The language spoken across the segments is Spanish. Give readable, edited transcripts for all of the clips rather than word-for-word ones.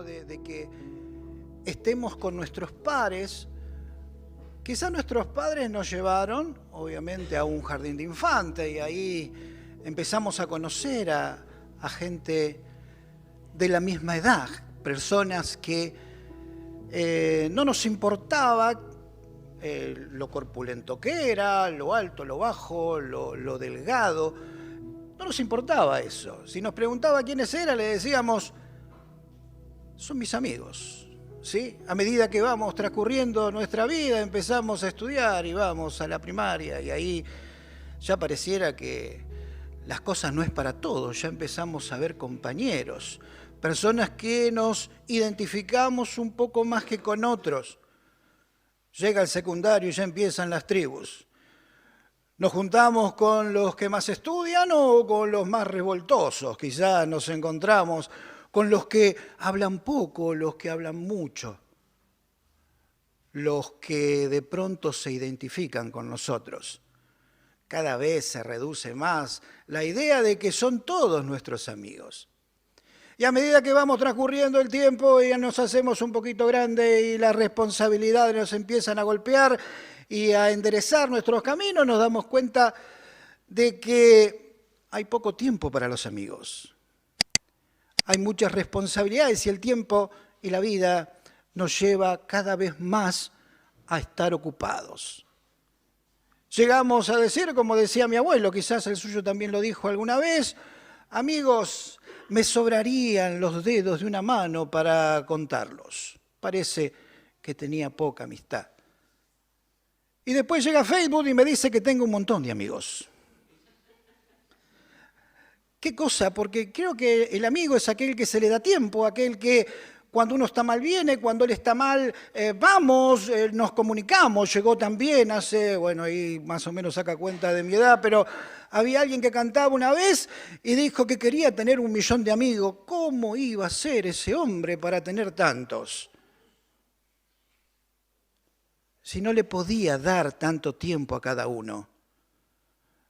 De que estemos con nuestros pares. Quizás nuestros padres nos llevaron, obviamente, a un jardín de infantes y ahí empezamos a conocer a gente de la misma edad, personas que no nos importaba lo corpulento que era, lo alto, lo bajo, lo delgado. No nos importaba eso. Si nos preguntaba quiénes eran, le decíamos: son mis amigos, ¿sí? A medida que vamos transcurriendo nuestra vida, empezamos a estudiar y vamos a la primaria y ahí ya pareciera que las cosas no es para todos, ya empezamos a ver compañeros, personas que nos identificamos un poco más que con otros. Llega el secundario y ya empiezan las tribus. Nos juntamos con los que más estudian o con los más revoltosos, quizás nos encontramos con los que hablan poco, los que hablan mucho, los que de pronto se identifican con nosotros. Cada vez se reduce más la idea de que son todos nuestros amigos. Y a medida que vamos transcurriendo el tiempo, ya nos hacemos un poquito grandes y las responsabilidades nos empiezan a golpear y a enderezar nuestros caminos, nos damos cuenta de que hay poco tiempo para los amigos. Hay muchas responsabilidades y el tiempo y la vida nos lleva cada vez más a estar ocupados. Llegamos a decir, como decía mi abuelo, quizás el suyo también lo dijo alguna vez: amigos, me sobrarían los dedos de una mano para contarlos. Parece que tenía poca amistad. Y después llega Facebook y me dice que tengo un montón de amigos. ¿Qué cosa? Porque creo que el amigo es aquel que se le da tiempo, aquel que cuando uno está mal viene, cuando él está mal vamos, nos comunicamos. Llegó también hace, bueno, ahí más o menos saca cuenta de mi edad, pero había alguien que cantaba una vez y dijo que quería tener 1 millón de amigos. ¿Cómo iba a ser ese hombre para tener tantos? Si no le podía dar tanto tiempo a cada uno,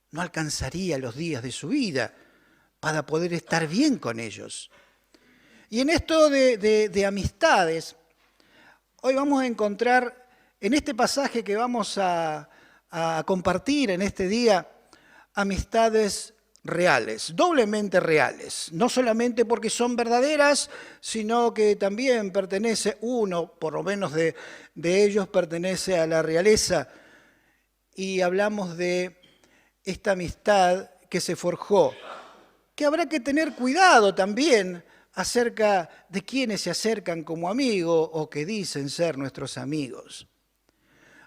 no alcanzaría los días de su vida para poder estar bien con ellos. Y en esto de amistades, hoy vamos a encontrar en este pasaje que vamos a compartir en este día, amistades reales, doblemente reales. No solamente porque son verdaderas, sino que también pertenece uno, por lo menos de ellos, pertenece a la realeza. Y hablamos de esta amistad que se forjó, que habrá que tener cuidado también acerca de quienes se acercan como amigos o que dicen ser nuestros amigos.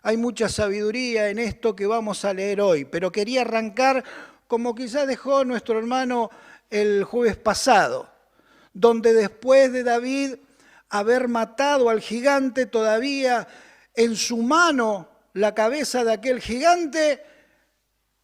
Hay mucha sabiduría en esto que vamos a leer hoy, pero quería arrancar como quizás dejó nuestro hermano el jueves pasado, donde después de David haber matado al gigante, todavía en su mano la cabeza de aquel gigante,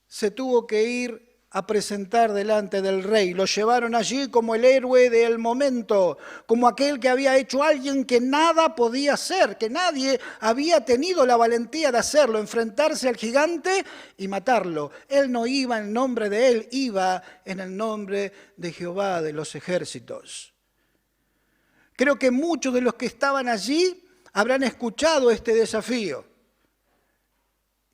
se tuvo que ir a presentar delante del rey. Lo llevaron allí como el héroe del momento, como aquel que había hecho alguien que nada podía hacer, que nadie había tenido la valentía de hacerlo, enfrentarse al gigante y matarlo. Él no iba en nombre de él, iba en el nombre de Jehová de los ejércitos. Creo que muchos de los que estaban allí habrán escuchado este desafío.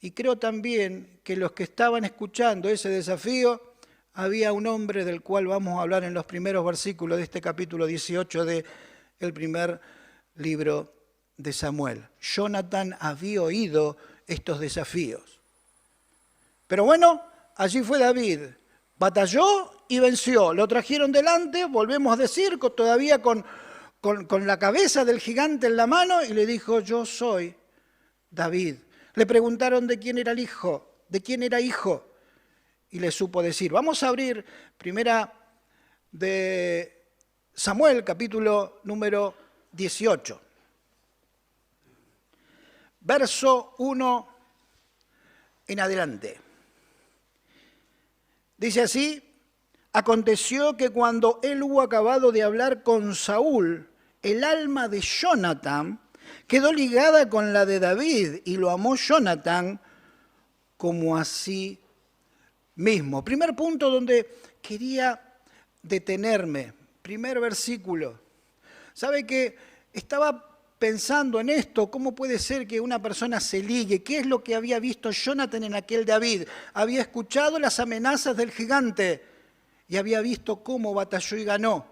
Y creo también que los que estaban escuchando ese desafío, había un hombre del cual vamos a hablar en los primeros versículos de este capítulo 18 del primer libro de Samuel. Jonatán había oído estos desafíos. Pero bueno, allí fue David, batalló y venció. Lo trajeron delante, volvemos a decir, todavía con la cabeza del gigante en la mano, y le dijo: yo soy David. Le preguntaron de quién era el hijo, de quién era hijo, y le supo decir. Vamos a abrir primera de Samuel, capítulo número 18. Verso 1 en adelante. Dice así: aconteció que cuando él hubo acabado de hablar con Saúl el alma de Jonathan quedó ligada con la de David y lo amó Jonathan como a sí mismo. Primer punto donde quería detenerme. Primer versículo. ¿Sabe que estaba pensando en esto? ¿Cómo puede ser que una persona se ligue? ¿Qué es lo que había visto Jonathan en aquel David? Había escuchado las amenazas del gigante y había visto cómo batalló y ganó.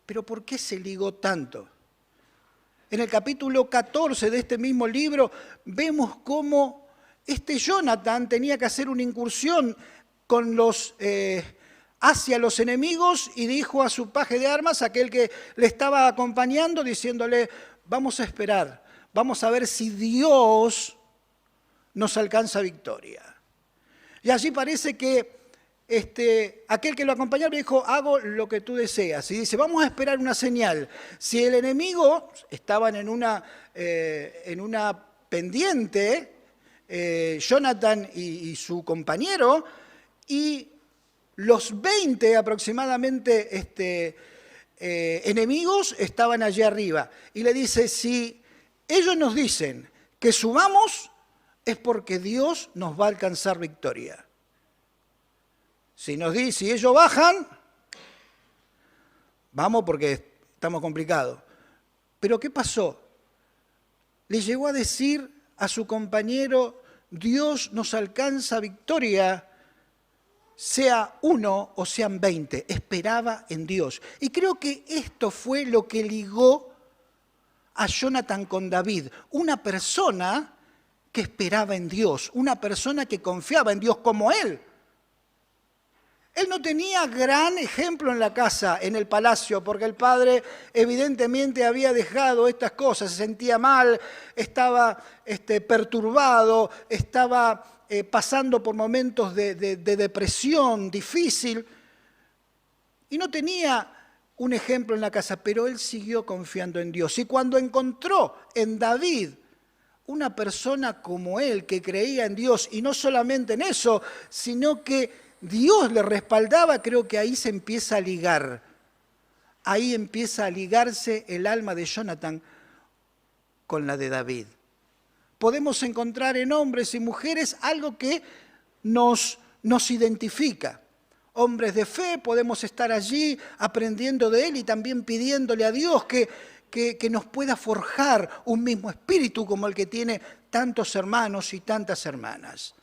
Pero ¿por qué se ligó tanto? En el capítulo 14 de este mismo libro vemos cómo este Jonathan tenía que hacer una incursión hacia los enemigos y dijo a su paje de armas, aquel que le estaba acompañando, diciéndole, vamos a esperar, vamos a ver si Dios nos alcanza victoria. Y allí parece que aquel que lo acompañaba le dijo, hago lo que tú deseas. Y dice, vamos a esperar una señal. Si el enemigo, estaban en una pendiente, Jonathan y su compañero, y los 20 aproximadamente enemigos estaban allí arriba. Y le dice, si ellos nos dicen que subamos, es porque Dios nos va a alcanzar victoria. Si ellos bajan, vamos porque estamos complicados. Pero ¿qué pasó? Le llegó a decir a su compañero, Dios nos alcanza victoria, sea 1 o sean 20. Esperaba en Dios. Y creo que esto fue lo que ligó a Jonathan con David. Una persona que esperaba en Dios, una persona que confiaba en Dios como él. Él no tenía gran ejemplo en la casa, en el palacio, porque el padre evidentemente había dejado estas cosas, se sentía mal, estaba perturbado, estaba pasando por momentos de depresión difícil y no tenía un ejemplo en la casa, pero él siguió confiando en Dios. Y cuando encontró en David una persona como él que creía en Dios, y no solamente en eso, sino que Dios le respaldaba, creo que ahí se empieza a ligar. Ahí empieza a ligarse el alma de Jonathan con la de David. Podemos encontrar en hombres y mujeres algo que nos identifica. Hombres de fe, podemos estar allí aprendiendo de él y también pidiéndole a Dios que nos pueda forjar un mismo espíritu como el que tiene tantos hermanos y tantas hermanas.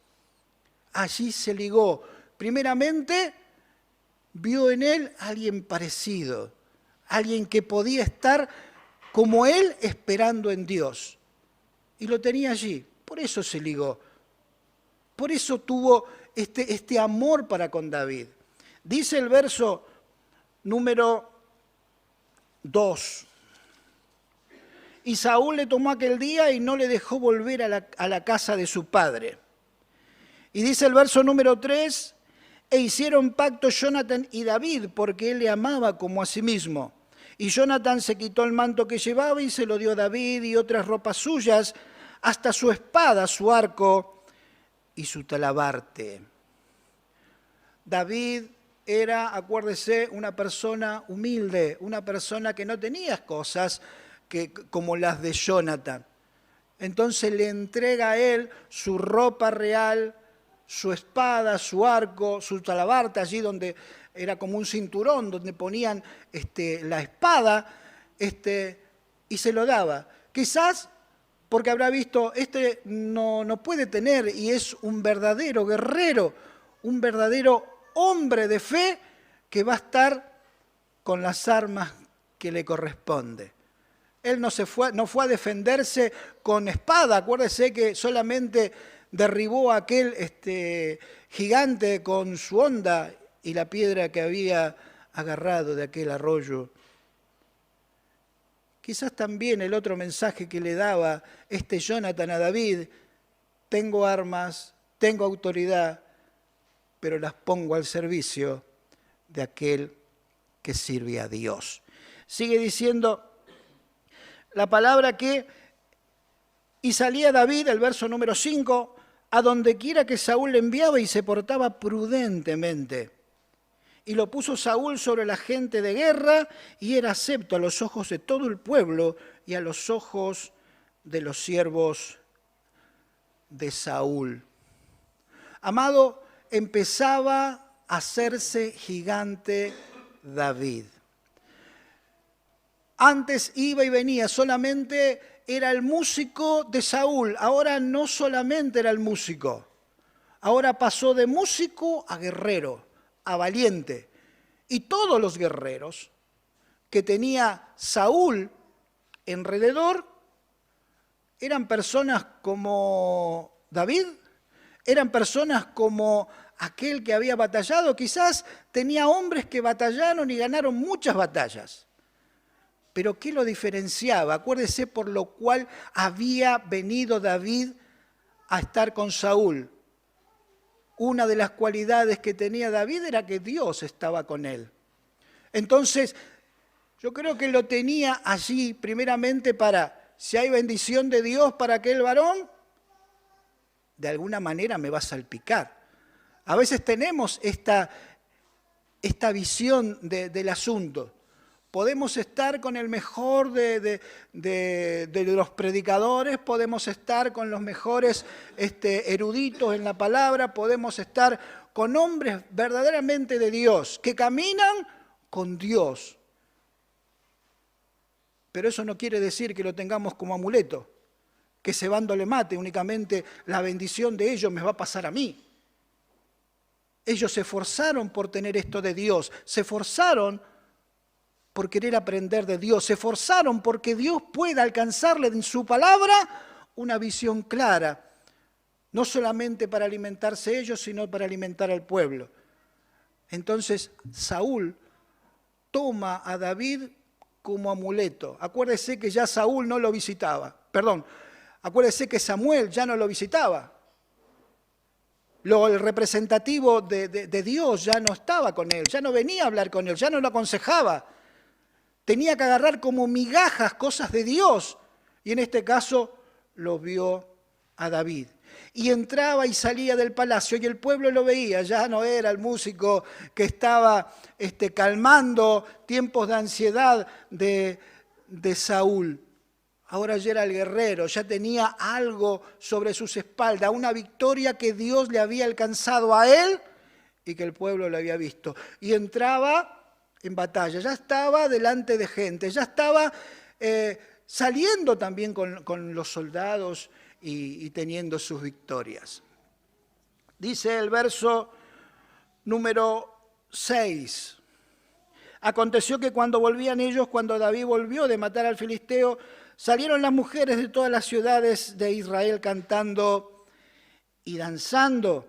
Allí se ligó. Primeramente, vio en él a alguien parecido, alguien que podía estar como él esperando en Dios. Y lo tenía allí, por eso se ligó. Por eso tuvo este amor para con David. Dice el verso número 2. Y Saúl le tomó aquel día y no le dejó volver a la casa de su padre. Y dice el verso número 3, e hicieron pacto Jonathan y David, porque él le amaba como a sí mismo. Y Jonathan se quitó el manto que llevaba y se lo dio a David y otras ropas suyas, hasta su espada, su arco y su talabarte. David era, acuérdese, una persona humilde, una persona que no tenía cosas como las de Jonathan. Entonces le entrega a él su ropa real, su espada, su arco, su talabarte, allí donde era como un cinturón, donde ponían la espada, y se lo daba. Quizás porque habrá visto, no puede tener, y es un verdadero guerrero, un verdadero hombre de fe que va a estar con las armas que le corresponde. Él no fue a defenderse con espada, acuérdese que solamente derribó a aquel gigante con su honda y la piedra que había agarrado de aquel arroyo. Quizás también el otro mensaje que le daba Jonathan a David, tengo armas, tengo autoridad, pero las pongo al servicio de aquel que sirve a Dios. Sigue diciendo la palabra que, y salía David, el verso número 5, a donde quiera que Saúl le enviaba y se portaba prudentemente. y lo puso Saúl sobre la gente de guerra, y era acepto a los ojos de todo el pueblo y a los ojos de los siervos de Saúl. Amado, empezaba a hacerse gigante David. Antes iba y venía, solamente era el músico de Saúl. Ahora no solamente era el músico. Ahora pasó de músico a guerrero, a valiente. Y todos los guerreros que tenía Saúl alrededor eran personas como David, eran personas como aquel que había batallado. Quizás tenía hombres que batallaron y ganaron muchas batallas. Pero ¿qué lo diferenciaba? Acuérdese por lo cual había venido David a estar con Saúl. Una de las cualidades que tenía David era que Dios estaba con él. Entonces, yo creo que lo tenía allí primeramente para, si hay bendición de Dios para aquel varón, de alguna manera me va a salpicar. A veces tenemos esta visión del asunto. Podemos estar con el mejor de los predicadores, podemos estar con los mejores eruditos en la palabra, podemos estar con hombres verdaderamente de Dios, que caminan con Dios. Pero eso no quiere decir que lo tengamos como amuleto, que cebándole mate, únicamente la bendición de ellos me va a pasar a mí. Ellos se esforzaron por tener esto de Dios, se esforzaron por querer aprender de Dios, se esforzaron porque Dios pueda alcanzarle en su palabra una visión clara, no solamente para alimentarse ellos, sino para alimentar al pueblo. Entonces Saúl toma a David como amuleto. Acuérdese que ya Saúl no lo visitaba, acuérdese que Samuel ya no lo visitaba. El representativo de Dios ya no estaba con él, ya no venía a hablar con él, ya no lo aconsejaba. Tenía que agarrar como migajas cosas de Dios. Y en este caso lo vio a David. Y entraba y salía del palacio y el pueblo lo veía. Ya no era el músico que estaba calmando tiempos de ansiedad de Saúl. Ahora ya era el guerrero, ya tenía algo sobre sus espaldas, una victoria que Dios le había alcanzado a él y que el pueblo lo había visto. Y entraba en batalla, ya estaba delante de gente, ya estaba saliendo también con los soldados y teniendo sus victorias. Dice el verso número 6. Aconteció que cuando volvían ellos, cuando David volvió de matar al filisteo, salieron las mujeres de todas las ciudades de Israel cantando y danzando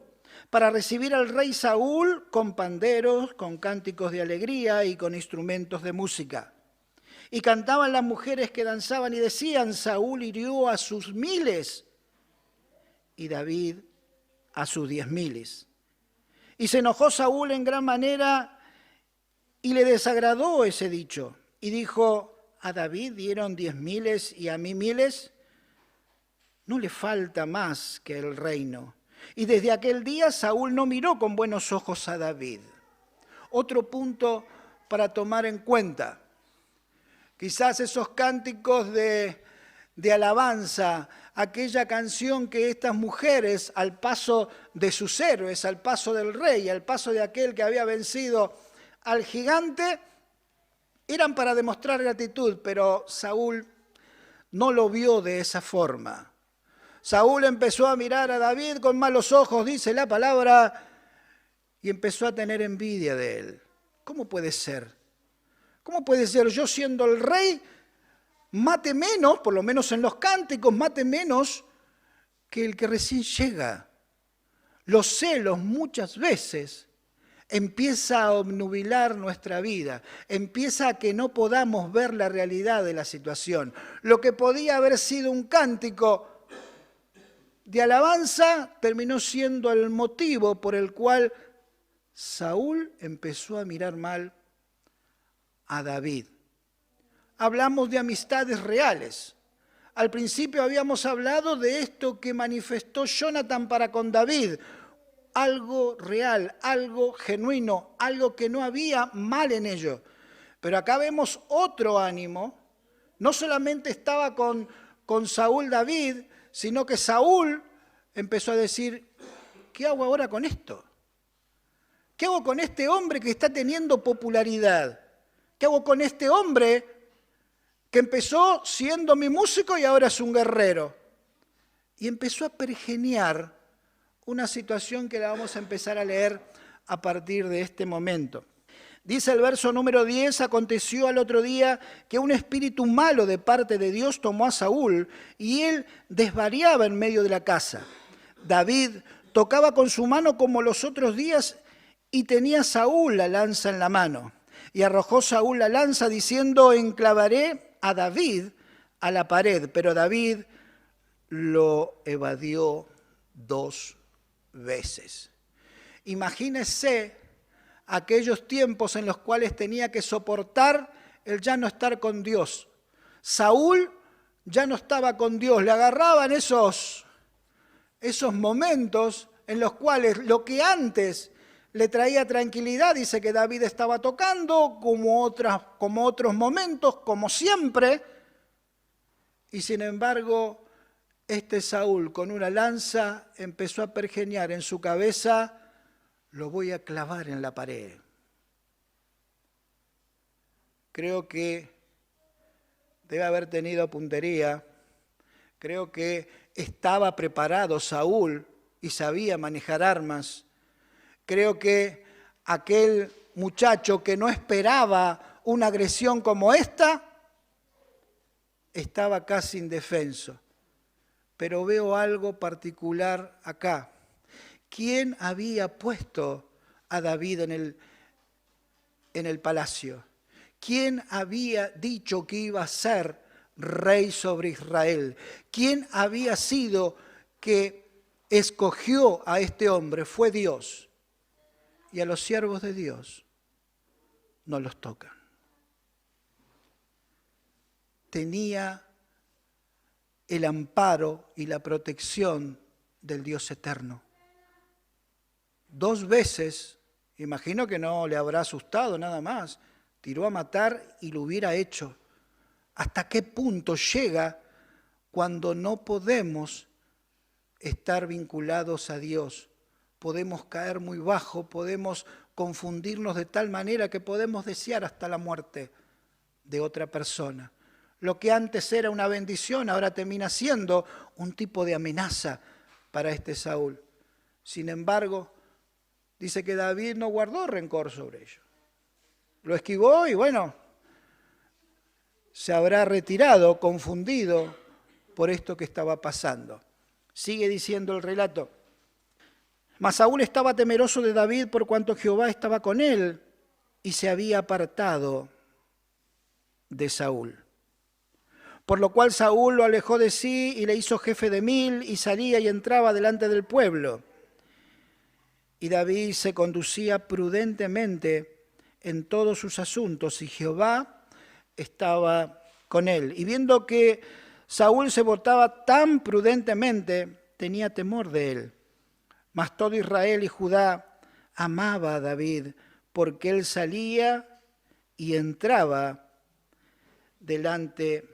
para recibir al rey Saúl con panderos, con cánticos de alegría y con instrumentos de música. Y cantaban las mujeres que danzaban y decían: Saúl hirió a sus 1000 y David a sus 10,000. Y se enojó Saúl en gran manera y le desagradó ese dicho. Y dijo: a David dieron 10,000 y a mí 1000. No le falta más que el reino. Y desde aquel día Saúl no miró con buenos ojos a David. Otro punto para tomar en cuenta. Quizás esos cánticos de alabanza, aquella canción que estas mujeres, al paso de sus héroes, al paso del rey, al paso de aquel que había vencido al gigante, eran para demostrar gratitud, pero Saúl no lo vio de esa forma. Saúl empezó a mirar a David con malos ojos, dice la palabra, y empezó a tener envidia de él. ¿Cómo puede ser? ¿Cómo puede ser yo siendo el rey mate menos, por lo menos en los cánticos, mate menos que el que recién llega? Los celos muchas veces empieza a obnubilar nuestra vida, empieza a que no podamos ver la realidad de la situación. Lo que podía haber sido un cántico de alabanza terminó siendo el motivo por el cual Saúl empezó a mirar mal a David. Hablamos de amistades reales. Al principio habíamos hablado de esto que manifestó Jonathan para con David, algo real, algo genuino, algo que no había mal en ello. Pero acá vemos otro ánimo. No solamente estaba con Saúl David, sino que Saúl empezó a decir, ¿qué hago ahora con esto? ¿Qué hago con este hombre que está teniendo popularidad? ¿Qué hago con este hombre que empezó siendo mi músico y ahora es un guerrero? Y empezó a pergeñar una situación que la vamos a empezar a leer a partir de este momento. Dice el verso número 10, aconteció al otro día que un espíritu malo de parte de Dios tomó a Saúl y él desvariaba en medio de la casa. David tocaba con su mano como los otros días y tenía Saúl la lanza en la mano. Y arrojó Saúl la lanza diciendo, enclavaré a David a la pared. Pero David lo evadió 2 veces. Imagínese aquellos tiempos en los cuales tenía que soportar el ya no estar con Dios. Saúl ya no estaba con Dios, le agarraban esos momentos en los cuales lo que antes le traía tranquilidad, dice que David estaba tocando, como otros momentos, como siempre, y sin embargo, este Saúl con una lanza empezó a pergeñar en su cabeza, lo voy a clavar en la pared. Creo que debe haber tenido puntería, creo que estaba preparado Saúl y sabía manejar armas. Creo que aquel muchacho que no esperaba una agresión como esta, estaba casi indefenso. Pero veo algo particular acá. ¿Quién había puesto a David en el palacio? ¿Quién había dicho que iba a ser rey sobre Israel? ¿Quién había sido que escogió a este hombre? Fue Dios. Y a los siervos de Dios no los tocan. Tenía el amparo y la protección del Dios eterno. 2 veces, imagino que no le habrá asustado nada más, tiró a matar y lo hubiera hecho. ¿Hasta qué punto llega cuando no podemos estar vinculados a Dios? Podemos caer muy bajo, podemos confundirnos de tal manera que podemos desear hasta la muerte de otra persona. Lo que antes era una bendición ahora termina siendo un tipo de amenaza para este Saúl. Sin embargo, dice que David no guardó rencor sobre ello. Lo esquivó y bueno, se habrá retirado, confundido por esto que estaba pasando. Sigue diciendo el relato. Mas Saúl estaba temeroso de David por cuanto Jehová estaba con él y se había apartado de Saúl. Por lo cual Saúl lo alejó de sí y le hizo jefe de 1000 y salía y entraba delante del pueblo. Y David se conducía prudentemente en todos sus asuntos y Jehová estaba con él. Y viendo que Saúl se portaba tan prudentemente, tenía temor de él. Mas todo Israel y Judá amaba a David porque él salía y entraba delante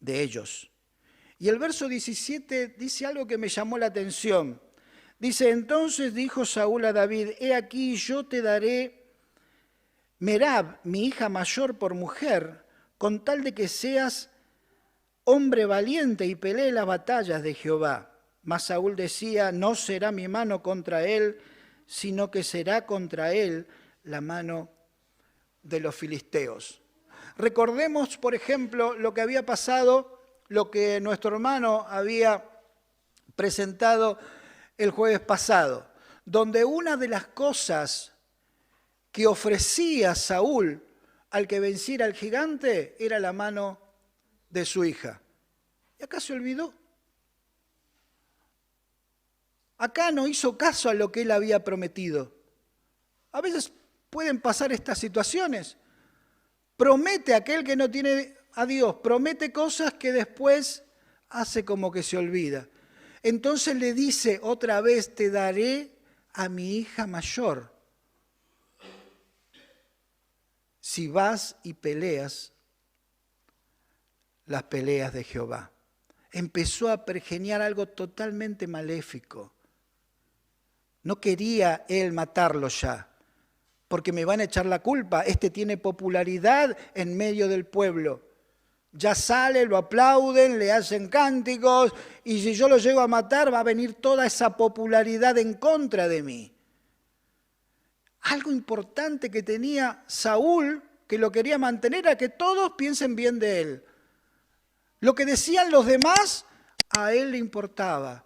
de ellos. Y el verso 17 dice algo que me llamó la atención. Dice, entonces dijo Saúl a David, he aquí yo te daré Merab, mi hija mayor, por mujer, con tal de que seas hombre valiente y pelee las batallas de Jehová. Mas Saúl decía, no será mi mano contra él, sino que será contra él la mano de los filisteos. Recordemos, por ejemplo, lo que había pasado, lo que nuestro hermano había presentado el jueves pasado, donde una de las cosas que ofrecía Saúl al que venciera al gigante era la mano de su hija. Y acá se olvidó. Acá no hizo caso a lo que él había prometido. A veces pueden pasar estas situaciones. Promete aquel que no tiene a Dios, promete cosas que después hace como que se olvida. Entonces le dice otra vez, te daré a mi hija mayor. Si vas y peleas las peleas de Jehová. Empezó a pergeñar algo totalmente maléfico. No quería él matarlo ya, porque me van a echar la culpa. Este tiene popularidad en medio del pueblo. Ya sale, lo aplauden, le hacen cánticos, y si yo lo llego a matar va a venir toda esa popularidad en contra de mí. Algo importante que tenía Saúl, que lo quería mantener, era que todos piensen bien de él. Lo que decían los demás, a él le importaba.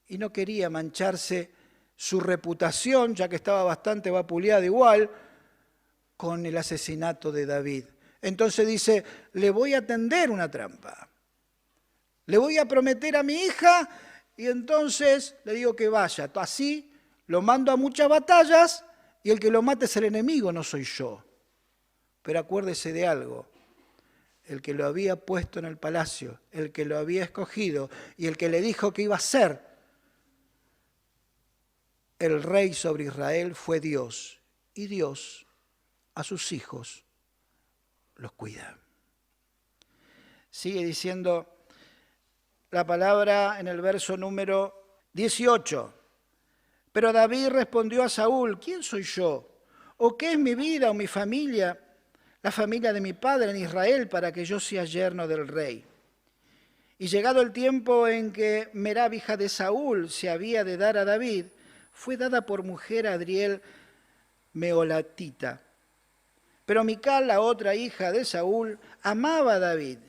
Y no quería mancharse su reputación, ya que estaba bastante vapuleada igual, con el asesinato de David. Entonces dice, le voy a tender una trampa. Le voy a prometer a mi hija y entonces le digo que vaya. Así lo mando a muchas batallas y el que lo mate es el enemigo, no soy yo. Pero acuérdese de algo. El que lo había puesto en el palacio, el que lo había escogido y el que le dijo que iba a ser el rey sobre Israel fue Dios. Y Dios a sus hijos los cuida. Sigue diciendo la palabra en el verso número 18. Pero David respondió a Saúl, ¿quién soy yo? ¿O qué es mi vida o mi familia? La familia de mi padre en Israel, para que yo sea yerno del rey. Y llegado el tiempo en que Merab, hija de Saúl, se había de dar a David, fue dada por mujer a Adriel Meolatita. Pero Mical, la otra hija de Saúl, amaba a David.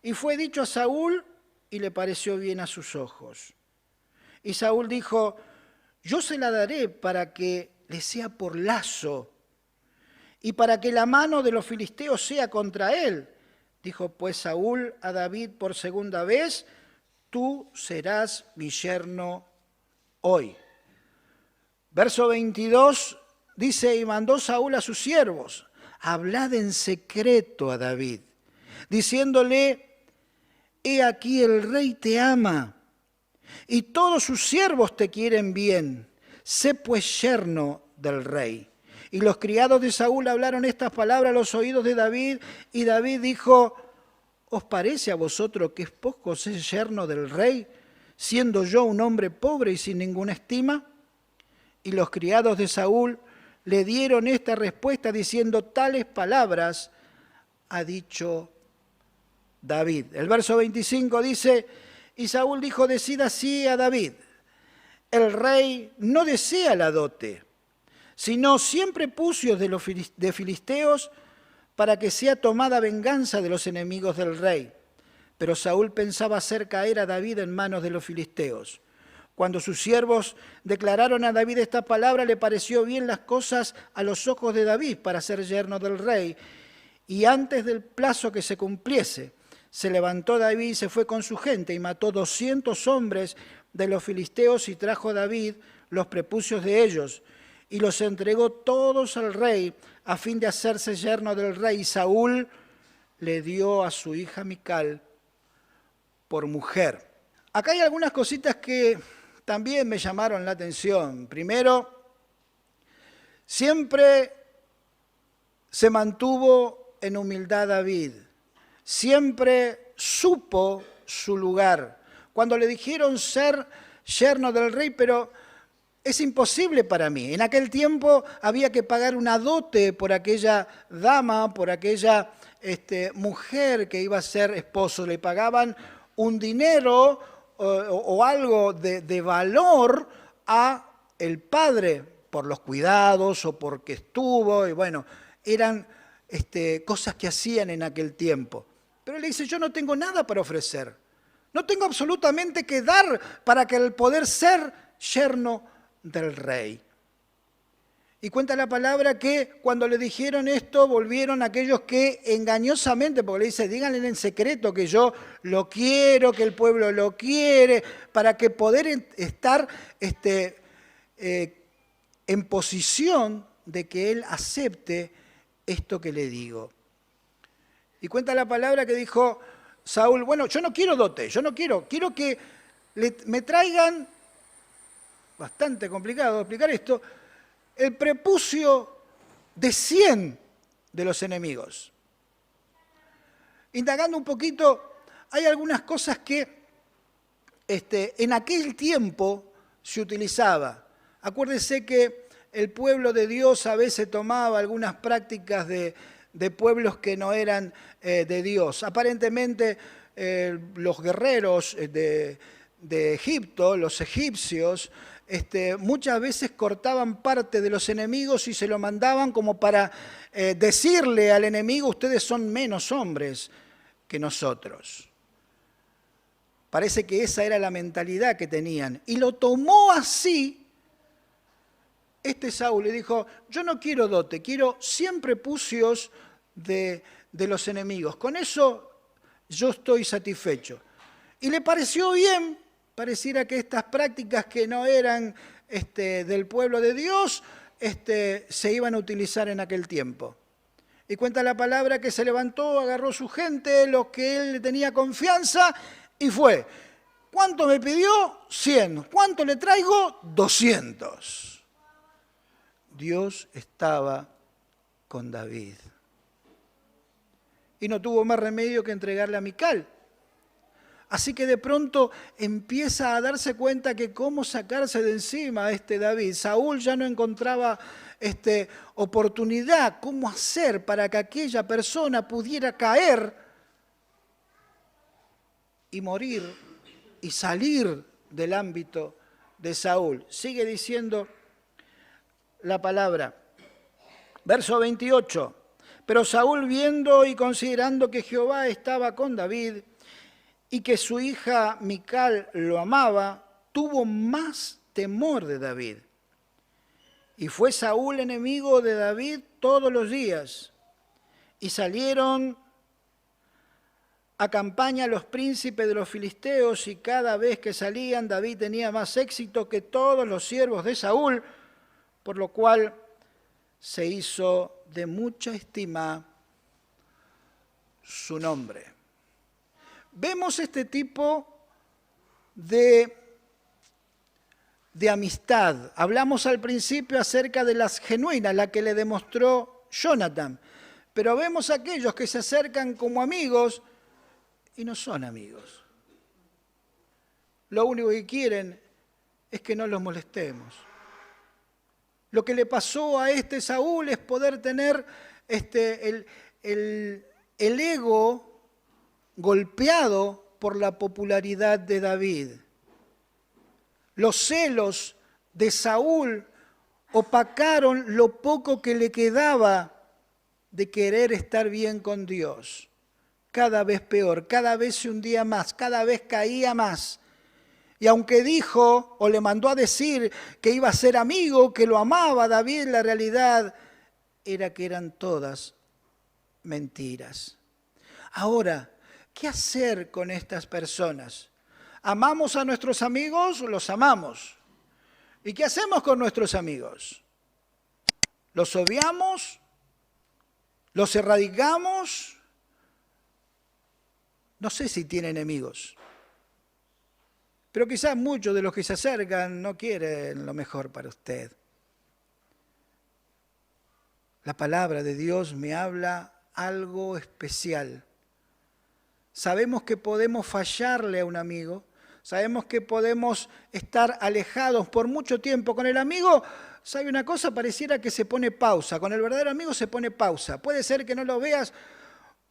Y fue dicho a Saúl y le pareció bien a sus ojos. Y Saúl dijo, yo se la daré para que le sea por lazo y para que la mano de los filisteos sea contra él. Dijo pues Saúl a David por segunda vez, tú serás mi yerno hoy. Verso 22 dice, y mandó Saúl a sus siervos, hablad en secreto a David, diciéndole, he aquí el rey te ama, y todos sus siervos te quieren bien, sé pues yerno del rey. Y los criados de Saúl hablaron estas palabras a los oídos de David, y David dijo, ¿os parece a vosotros que es poco ser yerno del rey, siendo yo un hombre pobre y sin ninguna estima? Y los criados de Saúl le dieron esta respuesta diciendo, tales palabras ha dicho David. El verso 25 dice, y Saúl dijo, decid así a David, el rey no desea la dote, sino siempre pucios de filisteos para que sea tomada venganza de los enemigos del rey. Pero Saúl pensaba hacer caer a David en manos de los filisteos. Cuando sus siervos declararon a David esta palabra, le pareció bien las cosas a los ojos de David para ser yerno del rey. Y antes del plazo que se cumpliese, se levantó David y se fue con su gente y mató 200 hombres de los filisteos y trajo a David los prepucios de ellos y los entregó todos al rey a fin de hacerse yerno del rey. Y Saúl le dio a su hija Mical por mujer. Acá hay algunas cositas que también me llamaron la atención. Primero, siempre se mantuvo en humildad David. Siempre supo su lugar. Cuando le dijeron ser yerno del rey, pero es imposible para mí. En aquel tiempo había que pagar una dote por aquella dama, por aquella mujer que iba a ser esposo. Le pagaban un dinero o algo de valor a el padre por los cuidados o porque estuvo. Y bueno, eran cosas que hacían en aquel tiempo. Pero él le dice, yo no tengo nada para ofrecer. No tengo absolutamente que dar para que el poder ser yerno del rey. Y cuenta la palabra que cuando le dijeron esto, volvieron aquellos que engañosamente, porque le dice, díganle en secreto que yo lo quiero, que el pueblo lo quiere, para que poder estar en posición de que él acepte esto que le digo. Y cuenta la palabra que dijo Saúl, bueno, yo no quiero dote, yo no quiero que me traigan, bastante complicado explicar esto, el prepucio de 100 de los enemigos. Indagando un poquito, hay algunas cosas que en aquel tiempo se utilizaba. Acuérdese que el pueblo de Dios a veces tomaba algunas prácticas de pueblos que no eran de Dios. Aparentemente los guerreros de Egipto, los egipcios, muchas veces cortaban parte de los enemigos y se lo mandaban como para decirle al enemigo, ustedes son menos hombres que nosotros. Parece que esa era la mentalidad que tenían. Y lo tomó así Saúl, y dijo, yo no quiero dote, quiero 100 prepucios de los enemigos. Con eso yo estoy satisfecho. Y le pareció bien, pareciera que estas prácticas que no eran del pueblo de Dios, se iban a utilizar en aquel tiempo. Y cuenta la palabra que se levantó, agarró su gente, los que él le tenía confianza, y fue. ¿Cuánto me pidió? 100. ¿Cuánto le traigo? 200. Dios estaba con David. Y no tuvo más remedio que entregarle a Mical. Así que de pronto empieza a darse cuenta que cómo sacarse de encima a David. Saúl ya no encontraba oportunidad, cómo hacer para que aquella persona pudiera caer y morir y salir del ámbito de Saúl. Sigue diciendo la palabra. Verso 28. Pero Saúl, viendo y considerando que Jehová estaba con David y que su hija Mical lo amaba, tuvo más temor de David. Y fue Saúl enemigo de David todos los días. Y salieron a campaña los príncipes de los filisteos, y cada vez que salían David tenía más éxito que todos los siervos de Saúl, por lo cual se hizo de mucha estima su nombre. Vemos este tipo de amistad. Hablamos al principio acerca de las genuinas, la que le demostró Jonathan. Pero vemos aquellos que se acercan como amigos y no son amigos. Lo único que quieren es que no los molestemos. Lo que le pasó a Saúl es poder tener el ego golpeado por la popularidad de David. Los celos de Saúl opacaron lo poco que le quedaba de querer estar bien con Dios. Cada vez peor, cada vez se hundía más, cada vez caía más. Y aunque dijo o le mandó a decir que iba a ser amigo, que lo amaba David, la realidad era que eran todas mentiras. Ahora, ¿qué hacer con estas personas? ¿Amamos a nuestros amigos? Los amamos. ¿Y qué hacemos con nuestros amigos? ¿Los obviamos? ¿Los erradicamos? No sé si tiene enemigos. Pero quizás muchos de los que se acercan no quieren lo mejor para usted. La palabra de Dios me habla algo especial. Sabemos que podemos fallarle a un amigo, sabemos que podemos estar alejados por mucho tiempo. Con el amigo, ¿sabe una cosa? Pareciera que se pone pausa. Con el verdadero amigo se pone pausa. Puede ser que no lo veas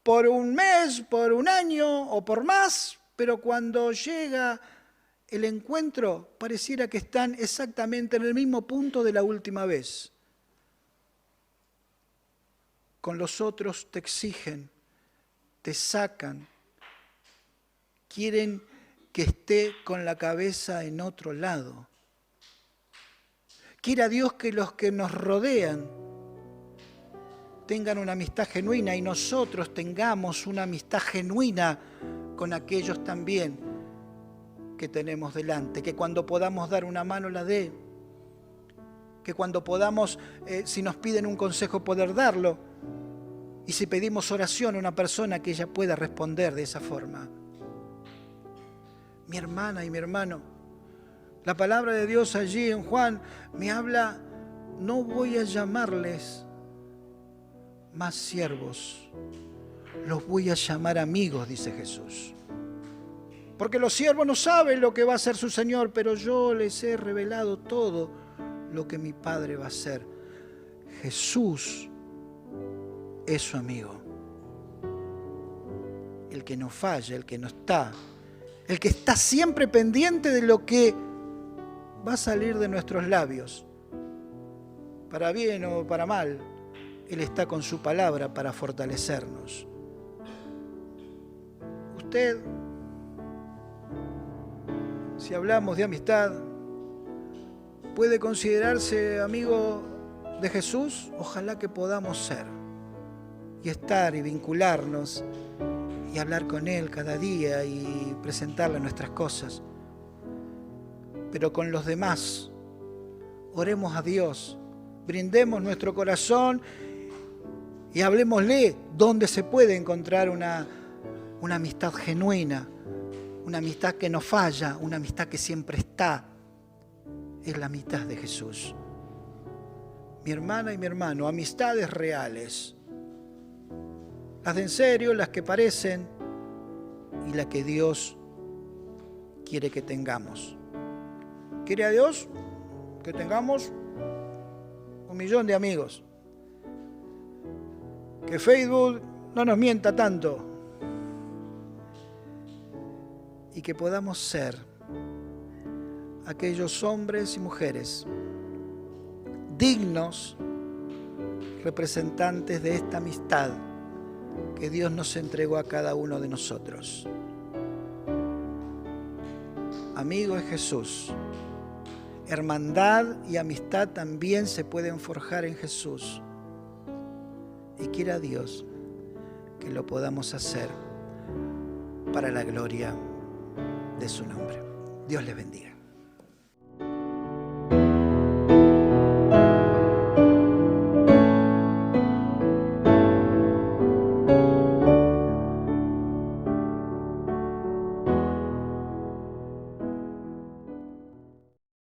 por un mes, por un año o por más, pero cuando llega el encuentro, pareciera que están exactamente en el mismo punto de la última vez. Con los otros te exigen, te sacan, quieren que esté con la cabeza en otro lado. Quiera Dios que los que nos rodean tengan una amistad genuina y nosotros tengamos una amistad genuina con aquellos también que tenemos delante, que cuando podamos dar una mano la dé, que cuando podamos, si nos piden un consejo, poder darlo, y si pedimos oración a una persona, que ella pueda responder de esa forma. Mi hermana y mi hermano, la palabra de Dios allí en Juan me habla, no voy a llamarles más siervos, los voy a llamar amigos, dice Jesús. Porque los siervos no saben lo que va a hacer su Señor, pero yo les he revelado todo lo que mi Padre va a hacer. Jesús es su amigo. El que no falla, el que no está, el que está siempre pendiente de lo que va a salir de nuestros labios, para bien o para mal. Él está con su palabra para fortalecernos. Usted, si hablamos de amistad, ¿puede considerarse amigo de Jesús? Ojalá que podamos ser y estar y vincularnos y hablar con Él cada día y presentarle nuestras cosas. Pero con los demás, oremos a Dios, brindemos nuestro corazón y hablemosle donde se puede encontrar una amistad genuina, una amistad que no falla, una amistad que siempre está. Es la amistad de Jesús. Mi hermana y mi hermano, amistades reales. Las de en serio, las que parecen y las que Dios quiere que tengamos. ¿Quiere a Dios que tengamos 1.000.000 de amigos? Que Facebook no nos mienta tanto. Y que podamos ser aquellos hombres y mujeres dignos representantes de esta amistad que Dios nos entregó a cada uno de nosotros. Amigo es Jesús. Hermandad y amistad también se pueden forjar en Jesús. Y quiera Dios que lo podamos hacer para la gloria de su nombre. Dios les bendiga.